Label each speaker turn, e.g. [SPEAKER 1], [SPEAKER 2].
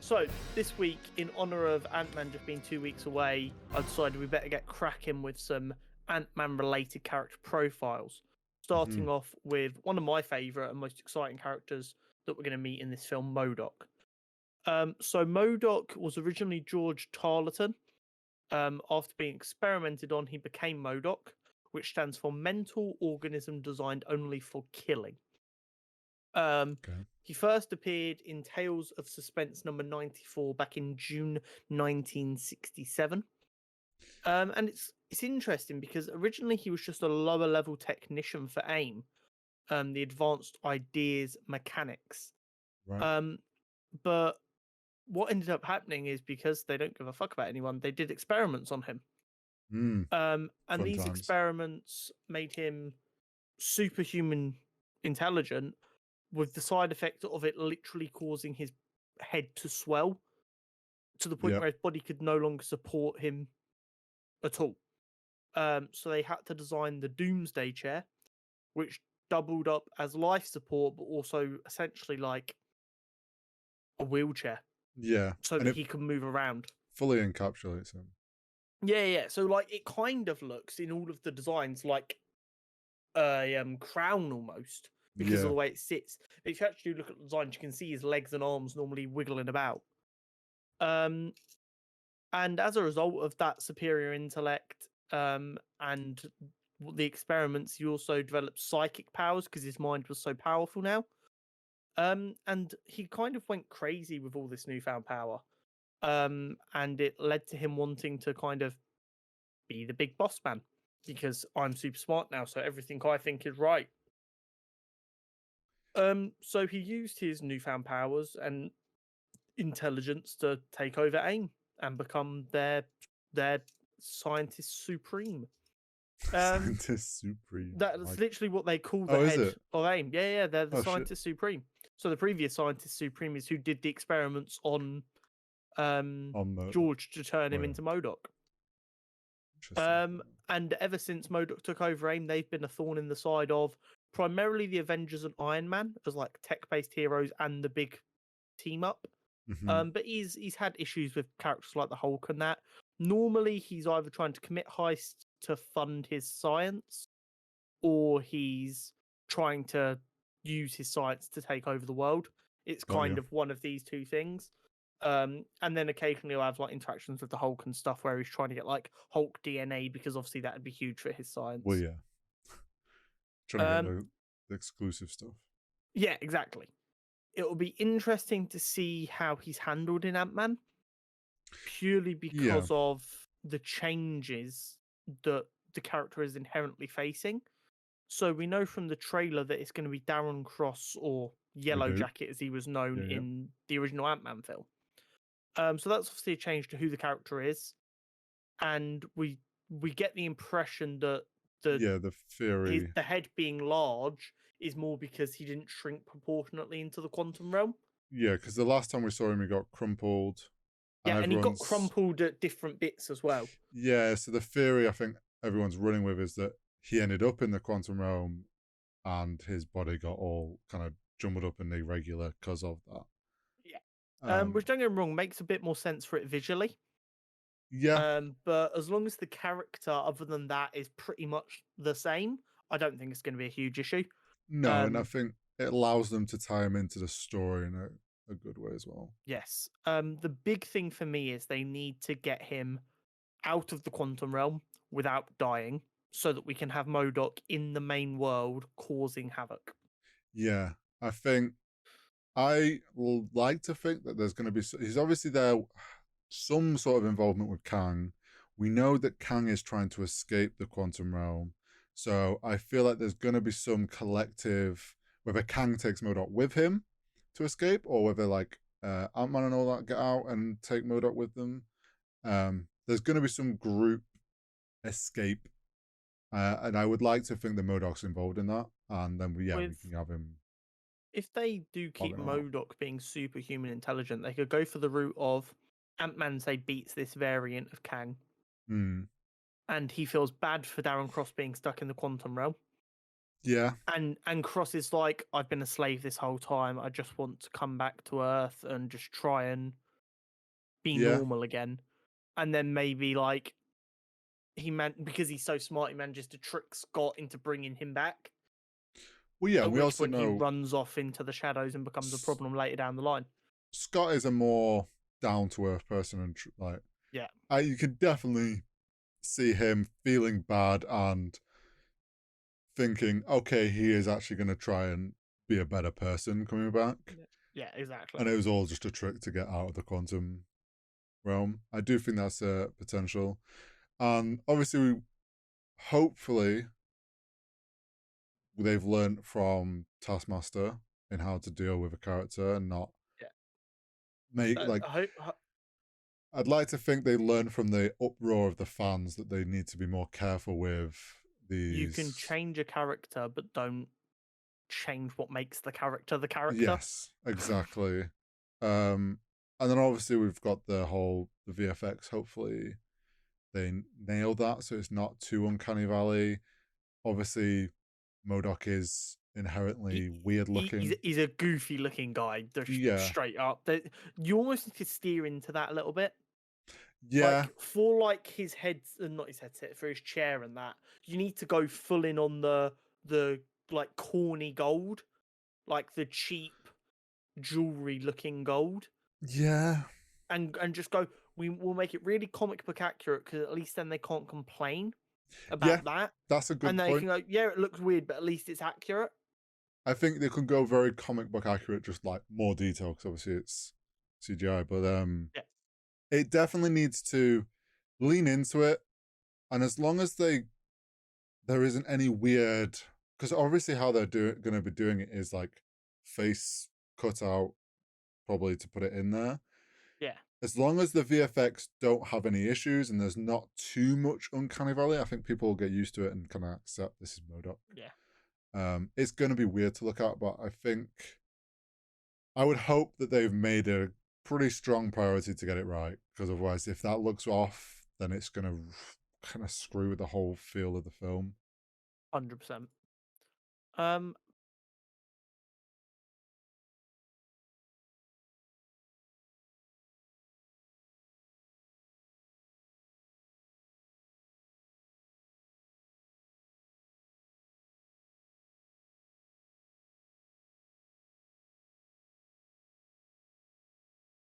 [SPEAKER 1] So, this week, in honour of Ant-Man just being 2 weeks away, I decided we better get cracking with some Ant-Man related character profiles.
[SPEAKER 2] Mhm.
[SPEAKER 1] Starting off with one of my favourite and most exciting characters that we're going to meet in this film, M.O.D.O.K. So M.O.D.O.K was originally George Tarleton. After being experimented on, he became M.O.D.O.K, which stands for Mental Organism Designed Only for Killing.
[SPEAKER 2] Okay.
[SPEAKER 1] He first appeared in Tales of Suspense number 94 back in June 1967. And it's interesting because originally he was just a lower level technician for A.I.M, the Advanced Ideas Mechanics.
[SPEAKER 2] Right.
[SPEAKER 1] Um, but what ended up happening is because they don't give a fuck about anyone, they did experiments on him.
[SPEAKER 2] Mm.
[SPEAKER 1] And
[SPEAKER 2] Fun
[SPEAKER 1] these
[SPEAKER 2] times.
[SPEAKER 1] experiments made him superhuman intelligent, with the side effect of it literally causing his head to swell to the point
[SPEAKER 2] Yep.
[SPEAKER 1] where his body could no longer support him at all. So they had to design the Doomsday chair, which doubled up as life support, but also essentially like a wheelchair,
[SPEAKER 2] Yeah.
[SPEAKER 1] so
[SPEAKER 2] And
[SPEAKER 1] that
[SPEAKER 2] it
[SPEAKER 1] he could move around.
[SPEAKER 2] fully encapsulates him.
[SPEAKER 1] Yeah. So like it kind of looks in all of the designs like a crown almost because of
[SPEAKER 2] Yeah.
[SPEAKER 1] the way it sits. If you actually look at the design, you can see his legs and arms normally wiggling about. Um, and as a result of that superior intellect and the experiments, he also developed psychic powers because his mind was so powerful now. And he kind of went crazy with all this newfound power. And it led to him wanting to kind of be the big boss man because I'm super smart now, so everything I think is right. So he used his newfound powers and intelligence to take over A.I.M and become their scientist supreme. Um,
[SPEAKER 2] Scientist Supreme.
[SPEAKER 1] that's
[SPEAKER 2] Like,
[SPEAKER 1] literally what they call the
[SPEAKER 2] oh, is
[SPEAKER 1] head
[SPEAKER 2] it?
[SPEAKER 1] of A.I.M. Yeah, they're the
[SPEAKER 2] Oh shit.
[SPEAKER 1] scientist supreme. So the previous scientist supreme is who did the experiments on
[SPEAKER 2] On the
[SPEAKER 1] George to turn
[SPEAKER 2] oh
[SPEAKER 1] him
[SPEAKER 2] yeah.
[SPEAKER 1] into M.O.D.O.K.
[SPEAKER 2] Interesting.
[SPEAKER 1] And ever since M.O.D.O.K took over A.I.M, they've been a thorn in the side of primarily the Avengers and Iron Man as like tech-based heroes and the big team up.
[SPEAKER 2] Hmm.
[SPEAKER 1] But he's had issues with characters like the Hulk and that. Normally, he's either trying to commit heists to fund his science, or he's trying to use his science to take over the world. It's
[SPEAKER 2] Got
[SPEAKER 1] kind
[SPEAKER 2] you.
[SPEAKER 1] of one of these two things. And then occasionally he'll have like interactions with the Hulk and stuff where he's trying to get like Hulk DNA because obviously that'd be huge for his
[SPEAKER 2] Well,
[SPEAKER 1] science.
[SPEAKER 2] yeah. Trying to get
[SPEAKER 1] Um,
[SPEAKER 2] the exclusive stuff.
[SPEAKER 1] yeah, exactly. It will be interesting to see how he's handled in Ant-Man, purely
[SPEAKER 2] Yeah.
[SPEAKER 1] because of the changes that the character is inherently facing. So we know from the trailer that it's going to be Darren Cross, or
[SPEAKER 2] We
[SPEAKER 1] Yellow
[SPEAKER 2] do.
[SPEAKER 1] Jacket as he was known
[SPEAKER 2] Yeah. Yeah.
[SPEAKER 1] in the original Ant-Man film. So that's obviously a change to who the character is, and we get the impression that the
[SPEAKER 2] Yeah. The theory.
[SPEAKER 1] the head being large is more because he didn't shrink proportionately into the quantum realm.
[SPEAKER 2] Yeah, because the last time we saw him, he got crumpled, and
[SPEAKER 1] Yeah, and he got
[SPEAKER 2] everyone's
[SPEAKER 1] crumpled at different bits as well.
[SPEAKER 2] yeah. So the theory I think everyone's running with is that he ended up in the quantum realm and his body got all kind of jumbled up and irregular because of that.
[SPEAKER 1] Yeah.
[SPEAKER 2] Um,
[SPEAKER 1] Which, don't get me wrong, makes a bit more sense for it visually.
[SPEAKER 2] yeah,
[SPEAKER 1] But as long as the character, other than that, is pretty much the same, I don't think it's going to be a huge issue.
[SPEAKER 2] no, and I
[SPEAKER 1] Um,
[SPEAKER 2] think it allows them to tie him into the story in a good way as well.
[SPEAKER 1] yes. The big thing for me is they need to get him out of the quantum realm without dying, so that we can have M.O.D.O.K in the main world causing havoc.
[SPEAKER 2] Yeah, I think I will like to think that there's going to be. He's obviously there, some sort of involvement with Kang. We know that Kang is trying to escape the quantum realm, so I feel like there's going to be some collective. Whether Kang takes M.O.D.O.K with him to escape, or whether like Ant-Man and all that get out and take M.O.D.O.K with them. There's going to be some group escape, and I would like to think that M.O.D.O.K's involved in that, and then we
[SPEAKER 1] With
[SPEAKER 2] can have him
[SPEAKER 1] If they do keep
[SPEAKER 2] bobbing about.
[SPEAKER 1] M.O.D.O.K being superhuman intelligent, they could go for the route of Ant-Man say beats this variant of Kang,
[SPEAKER 2] Mm.
[SPEAKER 1] and he feels bad for Darren Cross being stuck in the quantum realm.
[SPEAKER 2] Yeah,
[SPEAKER 1] And Cross is like, I've been a slave this whole time. I just want to come back to Earth and just try and be
[SPEAKER 2] Yeah.
[SPEAKER 1] normal again, and then maybe like because he's so smart, he manages to trick Scott into bringing him back.
[SPEAKER 2] Well, yeah,
[SPEAKER 1] At
[SPEAKER 2] we
[SPEAKER 1] which
[SPEAKER 2] also
[SPEAKER 1] point he
[SPEAKER 2] know
[SPEAKER 1] runs off into the shadows and becomes a problem later down the line.
[SPEAKER 2] Scott is a more down to earth person, and like,
[SPEAKER 1] Yeah,
[SPEAKER 2] you could definitely see him feeling bad and thinking, okay, he is actually going to try and be a better person coming back.
[SPEAKER 1] yeah, exactly.
[SPEAKER 2] And it was all just a trick to get out of the quantum realm. I do think that's a potential. And obviously, hopefully, they've learned from Taskmaster in how to deal with a character and not
[SPEAKER 1] Yeah,
[SPEAKER 2] make like.
[SPEAKER 1] I hope.
[SPEAKER 2] I'd like to think they learned from the uproar of the fans that they need to be more careful with
[SPEAKER 1] You can
[SPEAKER 2] these.
[SPEAKER 1] change a character, but don't change what makes the character the character.
[SPEAKER 2] Yes, exactly. Um, and then obviously we've got the VFX. Hopefully they nail that so it's not too uncanny valley. Obviously, M.O.D.O.K is inherently weird looking.
[SPEAKER 1] He's a goofy looking guy.
[SPEAKER 2] Yeah,
[SPEAKER 1] Straight up. You almost need to steer into that a little bit.
[SPEAKER 2] yeah,
[SPEAKER 1] Like for like his head, not his headset, for his chair and that. You need to go full in on the like corny gold, like the cheap jewelry looking gold,
[SPEAKER 2] yeah,
[SPEAKER 1] and just go. We will make it really comic book accurate because at least then they can't complain
[SPEAKER 2] yeah.
[SPEAKER 1] about that,
[SPEAKER 2] That's a
[SPEAKER 1] and
[SPEAKER 2] good
[SPEAKER 1] they
[SPEAKER 2] point.
[SPEAKER 1] can go, yeah, it looks weird, but at least it's accurate.
[SPEAKER 2] I think they could go very comic book accurate, just like more detail because obviously it's CGI. But
[SPEAKER 1] Yeah,
[SPEAKER 2] it definitely needs to lean into it, and as long as there isn't any weird, because obviously how they're going to be doing it is like face cut out probably to put it in there.
[SPEAKER 1] yeah,
[SPEAKER 2] As long as the VFX don't have any issues and there's not too much uncanny valley, I think people will get used to it and kind of accept this is M.O.D.O.K.
[SPEAKER 1] yeah.
[SPEAKER 2] It's going to be weird to look at, but I think I would hope that they've made a pretty strong priority to get it right, because otherwise, if that looks off, then it's going to kind of screw with the whole feel of the film.
[SPEAKER 1] 100%.